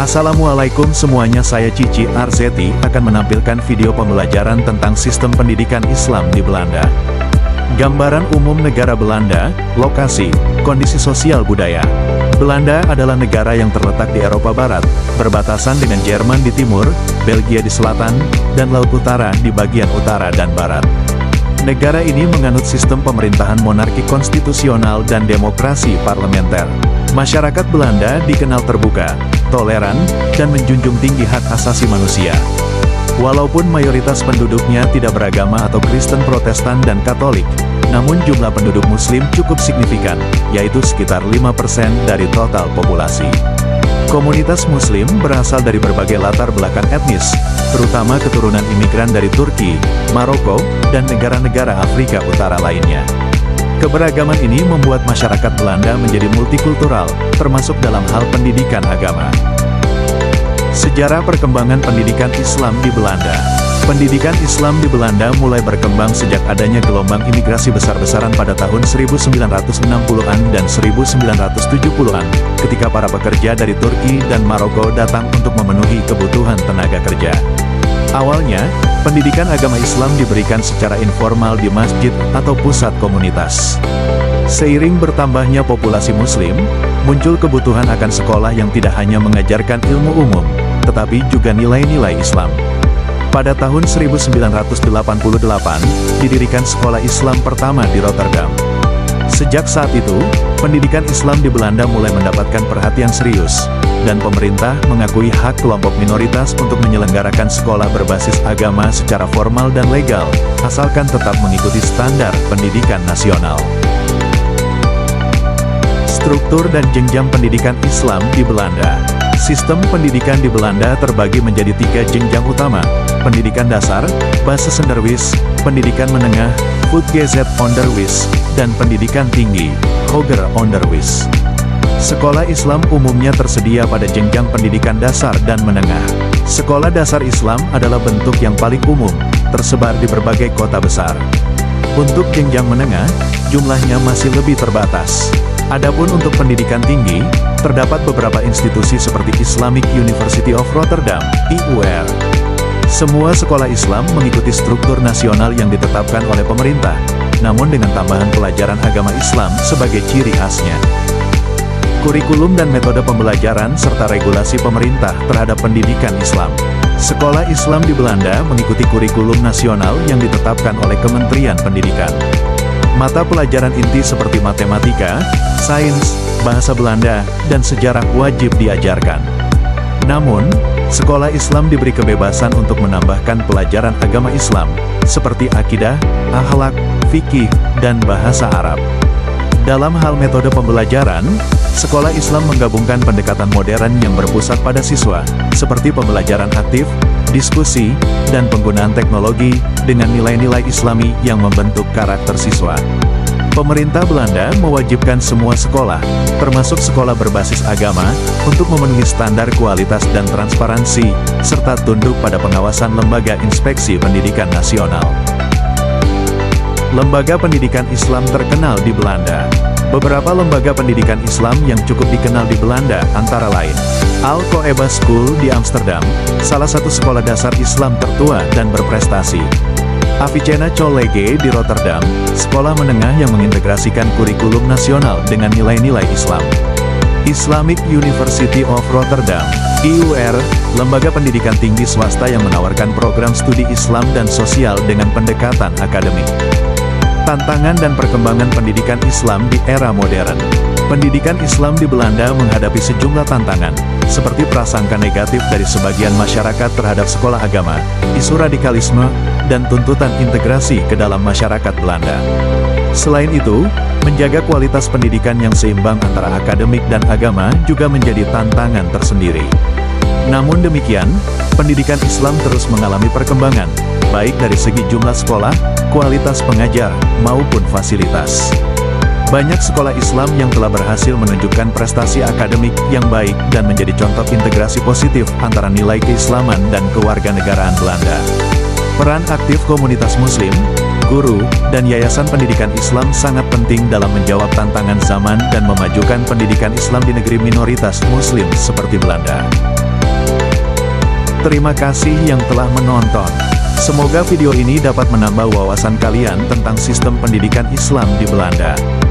Assalamualaikum semuanya, saya Cici Arzeti akan menampilkan video pembelajaran tentang sistem pendidikan Islam di Belanda. Gambaran umum negara Belanda, lokasi, kondisi sosial budaya. Belanda adalah negara yang terletak di Eropa Barat, berbatasan dengan Jerman di timur, Belgia di selatan, dan Laut Utara di bagian utara dan barat. Negara ini menganut sistem pemerintahan monarki konstitusional dan demokrasi parlementer. Masyarakat Belanda dikenal terbuka, toleran, dan menjunjung tinggi hak asasi manusia. Walaupun mayoritas penduduknya tidak beragama atau Kristen, Protestan, dan Katolik, namun jumlah penduduk Muslim cukup signifikan, yaitu sekitar 5% dari total populasi. Komunitas Muslim berasal dari berbagai latar belakang etnis, terutama keturunan imigran dari Turki, Maroko, dan negara-negara Afrika Utara lainnya. Keberagaman ini membuat masyarakat Belanda menjadi multikultural, termasuk dalam hal pendidikan agama. Sejarah perkembangan pendidikan Islam di Belanda. Pendidikan Islam di Belanda mulai berkembang sejak adanya gelombang imigrasi besar-besaran pada tahun 1960-an dan 1970-an, ketika para pekerja dari Turki dan Maroko datang untuk memenuhi kebutuhan tenaga kerja. Awalnya, pendidikan agama Islam diberikan secara informal di masjid atau pusat komunitas. Seiring bertambahnya populasi Muslim, muncul kebutuhan akan sekolah yang tidak hanya mengajarkan ilmu umum, tetapi juga nilai-nilai Islam. Pada tahun 1988, didirikan sekolah Islam pertama di Rotterdam. Sejak saat itu, pendidikan Islam di Belanda mulai mendapatkan perhatian serius, dan pemerintah mengakui hak kelompok minoritas untuk menyelenggarakan sekolah berbasis agama secara formal dan legal, asalkan tetap mengikuti standar pendidikan nasional. Struktur dan jenjang pendidikan Islam di Belanda. Sistem pendidikan di Belanda terbagi menjadi 3 jenjang utama: pendidikan dasar, basisonderwijs, pendidikan menengah, voortgezet onderwijs, dan pendidikan tinggi, hoger onderwijs. Sekolah Islam umumnya tersedia pada jenjang pendidikan dasar dan menengah. Sekolah dasar Islam adalah bentuk yang paling umum, tersebar di berbagai kota besar. Untuk jenjang menengah, jumlahnya masih lebih terbatas. Adapun untuk pendidikan tinggi, terdapat beberapa institusi seperti Islamic University of Rotterdam, IUR. Semua sekolah Islam mengikuti struktur nasional yang ditetapkan oleh pemerintah, namun dengan tambahan pelajaran agama Islam sebagai ciri khasnya. Kurikulum dan metode pembelajaran serta regulasi pemerintah terhadap pendidikan Islam. Sekolah Islam di Belanda mengikuti kurikulum nasional yang ditetapkan oleh Kementerian Pendidikan. Mata pelajaran inti seperti matematika, sains, bahasa Belanda, dan sejarah wajib diajarkan. Namun, sekolah Islam diberi kebebasan untuk menambahkan pelajaran agama Islam, seperti akidah, akhlak, fikih, dan bahasa Arab. Dalam hal metode pembelajaran, sekolah Islam menggabungkan pendekatan modern yang berpusat pada siswa, seperti pembelajaran aktif, diskusi, dan penggunaan teknologi, dengan nilai-nilai Islami yang membentuk karakter siswa. Pemerintah Belanda mewajibkan semua sekolah, termasuk sekolah berbasis agama, untuk memenuhi standar kualitas dan transparansi, serta tunduk pada pengawasan Lembaga Inspeksi Pendidikan Nasional. Lembaga pendidikan Islam terkenal di Belanda. Beberapa lembaga pendidikan Islam yang cukup dikenal di Belanda antara lain: Al-Qoeba School di Amsterdam, salah satu sekolah dasar Islam tertua dan berprestasi. Avicenna College di Rotterdam, sekolah menengah yang mengintegrasikan kurikulum nasional dengan nilai-nilai Islam. Islamic University of Rotterdam, IUR, lembaga pendidikan tinggi swasta yang menawarkan program studi Islam dan sosial dengan pendekatan akademik. Tantangan dan perkembangan pendidikan Islam di era modern. Pendidikan Islam di Belanda menghadapi sejumlah tantangan, seperti prasangka negatif dari sebagian masyarakat terhadap sekolah agama, isu radikalisme, dan tuntutan integrasi ke dalam masyarakat Belanda. Selain itu, menjaga kualitas pendidikan yang seimbang antara akademik dan agama juga menjadi tantangan tersendiri. Namun demikian, pendidikan Islam terus mengalami perkembangan, baik dari segi jumlah sekolah, kualitas pengajar, maupun fasilitas. Banyak sekolah Islam yang telah berhasil menunjukkan prestasi akademik yang baik dan menjadi contoh integrasi positif antara nilai keislaman dan kewarganegaraan Belanda. Peran aktif komunitas Muslim, guru, dan yayasan pendidikan Islam sangat penting dalam menjawab tantangan zaman dan memajukan pendidikan Islam di negeri minoritas Muslim seperti Belanda. Terima kasih yang telah menonton. Semoga video ini dapat menambah wawasan kalian tentang sistem pendidikan Islam di Belanda.